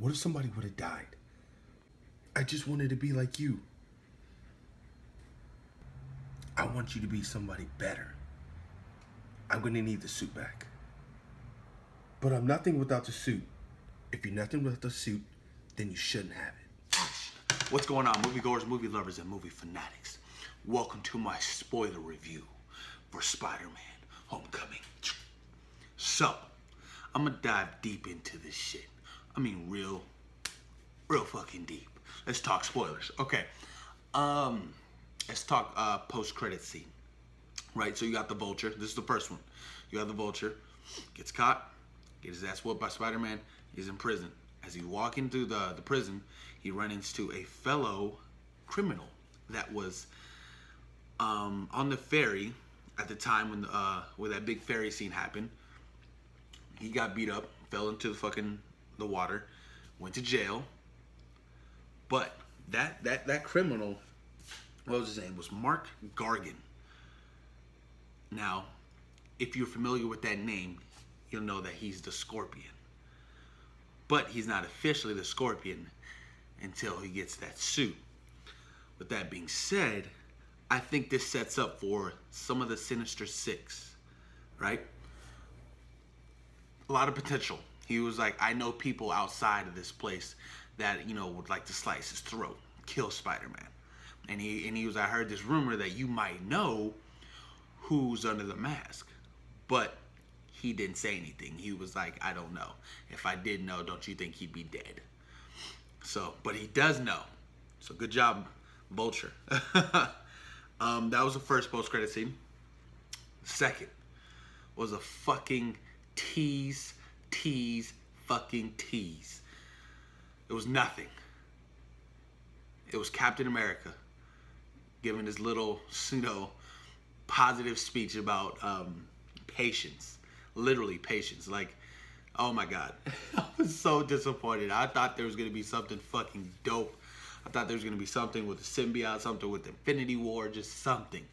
What if somebody would have died? I just wanted to be like you. I want you to be somebody better. I'm gonna need the suit back. But I'm nothing without the suit. If you're nothing without the suit, then you shouldn't have it. What's going on, moviegoers, movie lovers, and movie fanatics? Welcome to my spoiler review for Spider-Man Homecoming. So, I'm gonna dive deep into this shit. I mean, real fucking deep. Let's talk spoilers. Okay. Let's talk post-credit scene. Right, so you got the Vulture. This is the first one. You got the Vulture. Gets caught. Gets his ass whooped by Spider-Man. He's in prison. As he's walking through the prison, he runs into a fellow criminal that was on the ferry at the time when where that big ferry scene happened. He got beat up, fell into the water, went to jail. But that criminal, what was his name? Was Mark Gargan. Now, if you're familiar with that name, you'll know that he's the Scorpion. But he's not officially the Scorpion until he gets that suit. With that being said, I think this sets up for some of the Sinister Six, right? A lot of potential. He was like, I know people outside of this place that, you know, would like to slice his throat, kill Spider-Man. And he was, I heard this rumor that you might know who's under the mask. But he didn't say anything. He was like, I don't know. If I did know, don't you think he'd be dead? So, but he does know. So good job, Vulture. That was the first post-credit scene. Second was a fucking tease. It was nothing. It was Captain America giving his little, you know, positive speech about patience. Literally patience. Like, oh my God. I was so disappointed. I thought there was going to be something fucking dope. I thought there was going to be something with the symbiote, something with Infinity War, just something.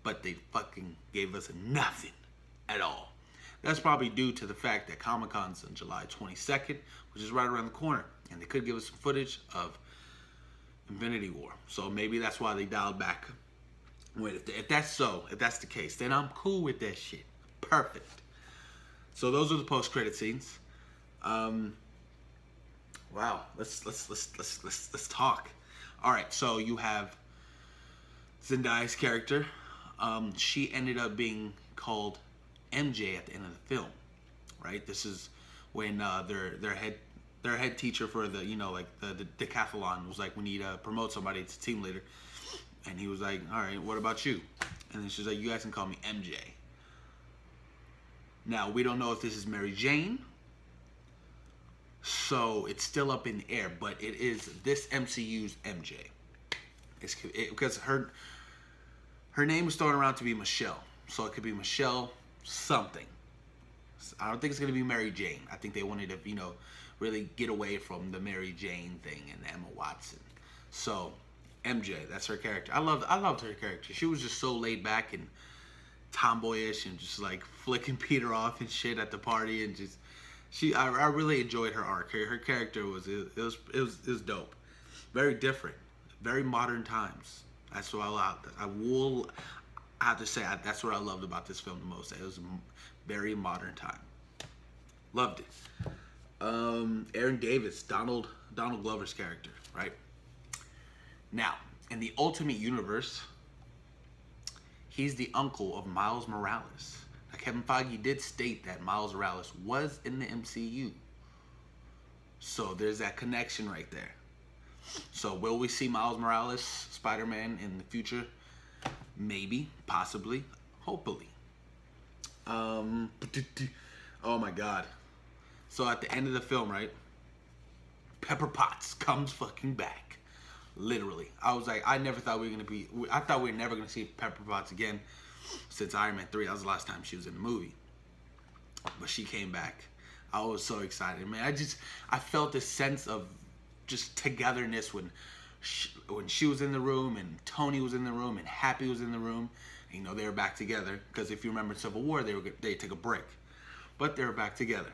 But they fucking gave us nothing at all. That's probably due to the fact that Comic-Con's on July 22nd, which is right around the corner. And they could give us some footage of Infinity War. So maybe that's why they dialed back. Wait, if that's so, if that's the case, then I'm cool with that shit. Perfect. So those are the post-credit scenes. Wow, let's talk. All right, so you have Zendaya's character. She ended up being called MJ at the end of the film, right? This is when their head teacher for the, you know, like the decathlon was like, we need to promote somebody to team leader, and he was like, all right, what about you? And then she's like, you guys can call me MJ. Now, we don't know if this is Mary Jane, so it's still up in the air, but it is this MCU's MJ. Because her name was thrown around to be Michelle, so it could be Michelle something. I don't think it's going to be Mary Jane. I think they wanted to, you know, really get away from the Mary Jane thing and Emma Watson. So, MJ, that's her character. I loved her character. She was just so laid back and tomboyish and just like flicking Peter off and shit at the party, and just I really enjoyed her arc. Her character was dope. Very different. Very modern times. That's what I have to say, that's what I loved about this film the most. It was a very modern time. Loved it. Aaron Davis, Donald Glover's character, right? Now, in the Ultimate Universe, he's the uncle of Miles Morales. Now, Kevin Feige did state that Miles Morales was in the MCU. So there's that connection right there. So will we see Miles Morales, Spider-Man, in the future? Maybe, possibly, hopefully. Oh my God. So at the end of the film, right? Pepper Potts comes fucking back. Literally. I was like, I thought we were never going to see Pepper Potts again since Iron Man 3. That was the last time she was in the movie. But she came back. I was so excited, man. I felt this sense of just togetherness when she was in the room and Tony was in the room and Happy was in the room. And, you know, they were back together. Because if you remember Civil War, they took a break. But they were back together.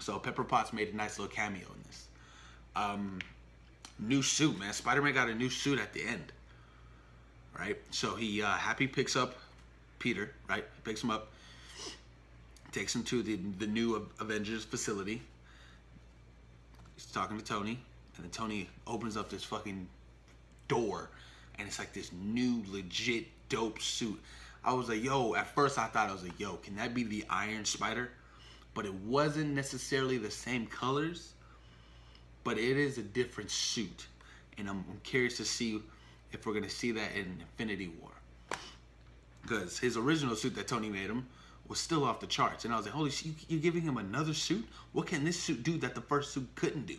So Pepper Potts made a nice little cameo in this. New suit, man. Spider-Man got a new suit at the end, right? So he Happy picks up Peter, right? Picks him up, takes him to the new Avengers facility. He's talking to Tony, and then Tony opens up this fucking door, and it's like this new legit dope suit. I was like, yo, at first I thought, I was like, yo, can that be the Iron Spider? But it wasn't necessarily the same colors, but it is a different suit. And I'm curious to see if we're gonna see that in Infinity War. Because his original suit that Tony made him was still off the charts. And I was like, holy shit, you're giving him another suit? What can this suit do that the first suit couldn't do?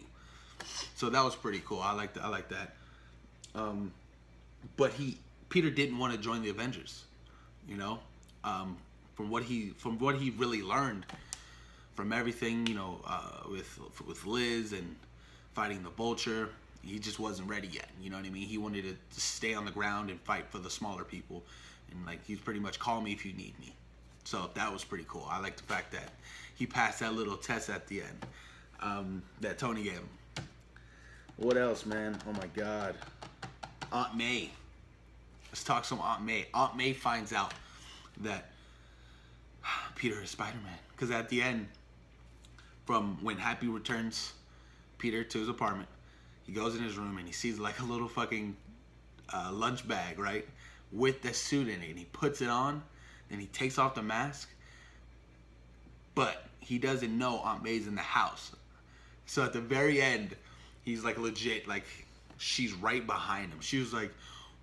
So that was pretty cool. I like that. But Peter didn't want to join the Avengers, you know. From what he really learned from everything, you know, with Liz and fighting the Vulture, he just wasn't ready yet. You know what I mean? He wanted to stay on the ground and fight for the smaller people, and like he's pretty much call me if you need me. So that was pretty cool. I like the fact that he passed that little test at the end that Tony gave him. What else, man? Oh my God. Aunt May. Let's talk some Aunt May. Aunt May finds out that Peter is Spider-Man. Because at the end, from when Happy returns Peter to his apartment, he goes in his room and he sees like a little fucking lunch bag, right? With the suit in it. And he puts it on and he takes off the mask. But he doesn't know Aunt May's in the house. So at the very end, he's like legit, like she's right behind him. She was like,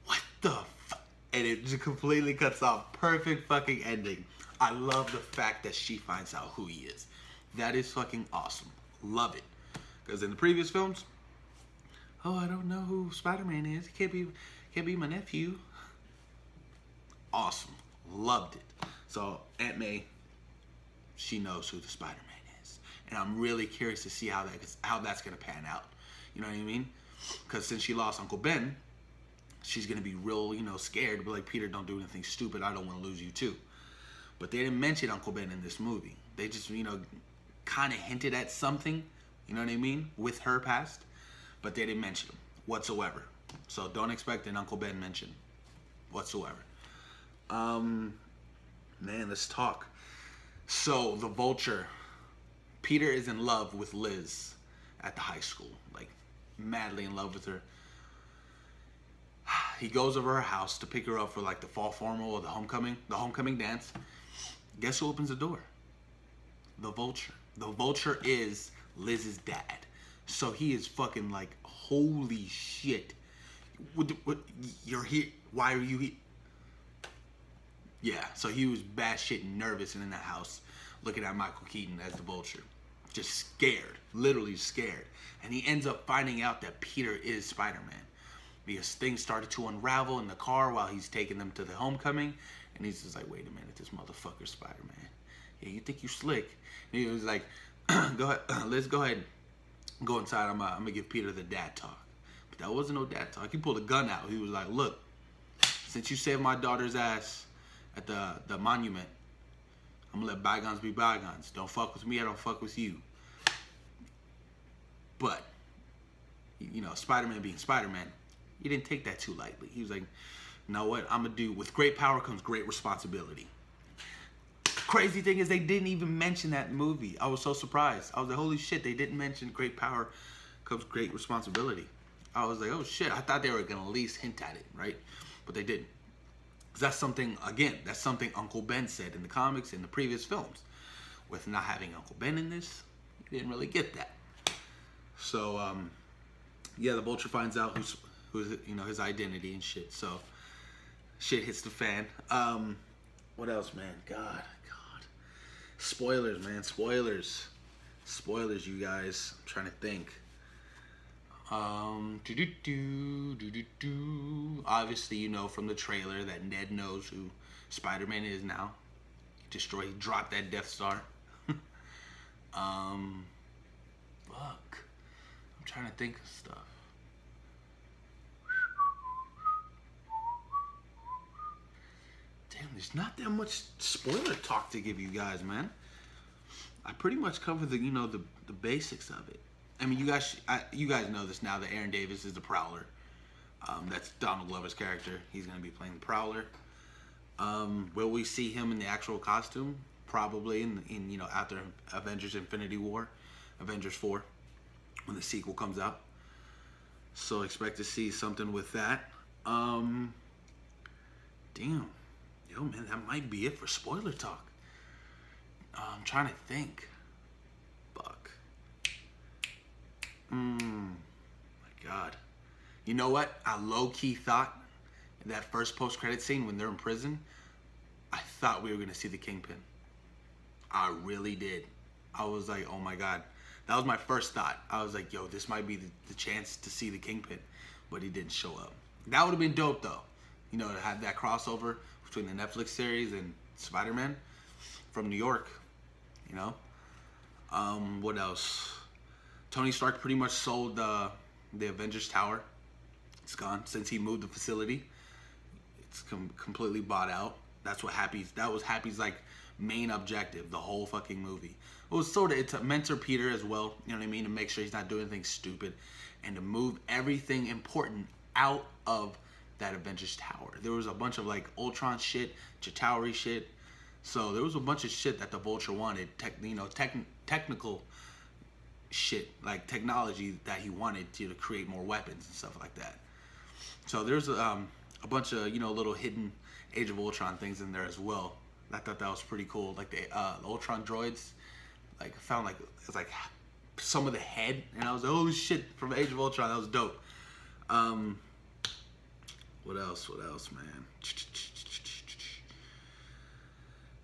what the fuck? And it just completely cuts off. Perfect fucking ending. I love the fact that she finds out who he is. That is fucking awesome. Love it. Because in the previous films, oh, I don't know who Spider-Man is. He can't be my nephew. Awesome. Loved it. So Aunt May, she knows who the Spider-Man is. And I'm really curious to see how that's going to pan out. You know what I mean? Because since she lost Uncle Ben, she's going to be real, you know, scared. But like, Peter, don't do anything stupid. I don't want to lose you too. But they didn't mention Uncle Ben in this movie. They just, you know, kind of hinted at something, you know what I mean, with her past. But they didn't mention him whatsoever. So don't expect an Uncle Ben mention whatsoever. Man, let's talk. So the Vulture, Peter is in love with Liz at the high school, like madly in love with her. He goes over her house to pick her up for like the fall formal or the homecoming dance. Guess who opens the door? The Vulture. The Vulture is Liz's dad. So he is fucking like, holy shit. What, you're here? Why are you here? Yeah, so he was batshit nervous and in the house looking at Michael Keaton as the Vulture. Just scared, literally scared. And he ends up finding out that Peter is Spider-Man. Because things started to unravel in the car while he's taking them to the homecoming. And he's just like, wait a minute, this motherfucker's Spider-Man. Yeah, you think you slick. And he was like, go ahead, Liz, go ahead. Go inside, I'm gonna give Peter the dad talk. But that wasn't no dad talk. He pulled a gun out. He was like, look, since you saved my daughter's ass at the monument, I'm gonna let bygones be bygones. Don't fuck with me, I don't fuck with you. But, you know, Spider-Man being Spider-Man, he didn't take that too lightly. He was like, you know what, I'm gonna do, with great power comes great responsibility. Crazy thing is they didn't even mention that movie. I was so surprised. I was like, holy shit, they didn't mention great power comes great responsibility. I was like, oh shit, I thought they were gonna at least hint at it, right? But they didn't. Because that's something, again, that's something Uncle Ben said in the comics, in the previous films. With not having Uncle Ben in this, you didn't really get that. So, yeah, the Vulture finds out who's you know, his identity and shit. So, shit hits the fan. What else, man? God. Spoilers, man. Spoilers, you guys. I'm trying to think. Obviously, you know from the trailer that Ned knows who Spider-Man is now. He dropped that Death Star. Fuck. I'm trying to think of stuff. Damn, there's not that much spoiler talk to give you guys, man. I pretty much covered the, you know, the basics of it. I mean, you guys know this now that Aaron Davis is the Prowler. That's Donald Glover's character. He's going to be playing the Prowler. Will we see him in the actual costume? Probably in you know, after Avengers Infinity War, Avengers 4, when the sequel comes out. So expect to see something with that. Damn. Yo, man, that might be it for spoiler talk. I'm trying to think. Fuck. My God. You know what? I low-key thought in that first post-credit scene when they're in prison, I thought we were going to see the Kingpin. I really did. I was like, oh my God. That was my first thought. I was like, yo, this might be the chance to see the Kingpin. But he didn't show up. That would have been dope, though. You know, to have that crossover between the Netflix series and SpiderMan from New York. You know? What else? Tony Stark pretty much sold the Avengers Tower. It's gone since he moved the facility. It's completely bought out. That was Happy's like main objective, the whole fucking movie. It was sort of, to mentor Peter as well, you know what I mean, to make sure he's not doing anything stupid and to move everything important out of that Avengers Tower. There was a bunch of like Ultron shit, Chitauri shit. So there was a bunch of shit that the Vulture wanted, technical shit, like technology that he wanted to create more weapons and stuff like that. So there's a bunch of, you know, little hidden Age of Ultron things in there as well. I thought that was pretty cool. Like the Ultron droids, like I found like it was like some of the head, and I was like, holy shit, from Age of Ultron. That was dope. What else, man?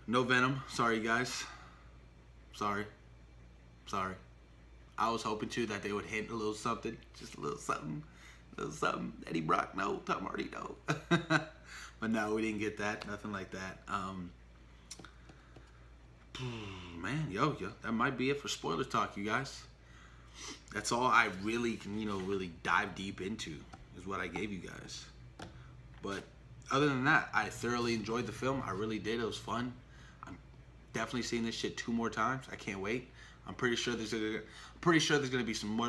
No Venom. Sorry, guys. Sorry. I was hoping too that they would hint a little something, just a little something. Eddie Brock, no. Tom Hardy, no. But no, we didn't get that. Nothing like that. Man, yo, that might be it for spoiler talk, you guys. That's all I really can, you know, really dive deep into is what I gave you guys. But other than that, I thoroughly enjoyed the film. I really did. It was fun. I'm definitely seeing this shit 2 more times. I can't wait. I'm pretty sure there's gonna be some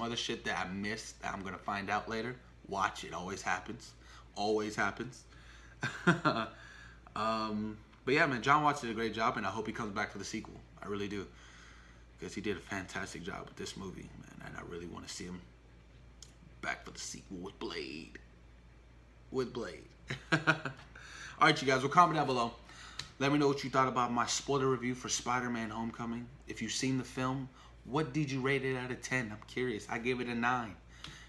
other shit that I missed that I'm gonna find out later. Watch, it always happens. Always happens. But yeah, man, John Watts did a great job, and I hope he comes back for the sequel. I really do, because he did a fantastic job with this movie, man. And I really want to see him back for the sequel with Blade. All right, you guys. Well, comment down below. Let me know what you thought about my spoiler review for Spider-Man Homecoming. If you've seen the film, what did you rate it out of 10? I'm curious. I gave it a 9.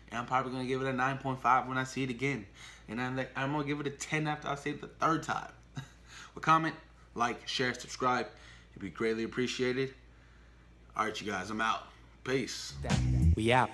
And I'm probably going to give it a 9.5 when I see it again. And I'm going to give it a 10 after I see it the 3rd time. Well, comment, like, share, subscribe. It'd be greatly appreciated. All right, you guys. I'm out. Peace. We out.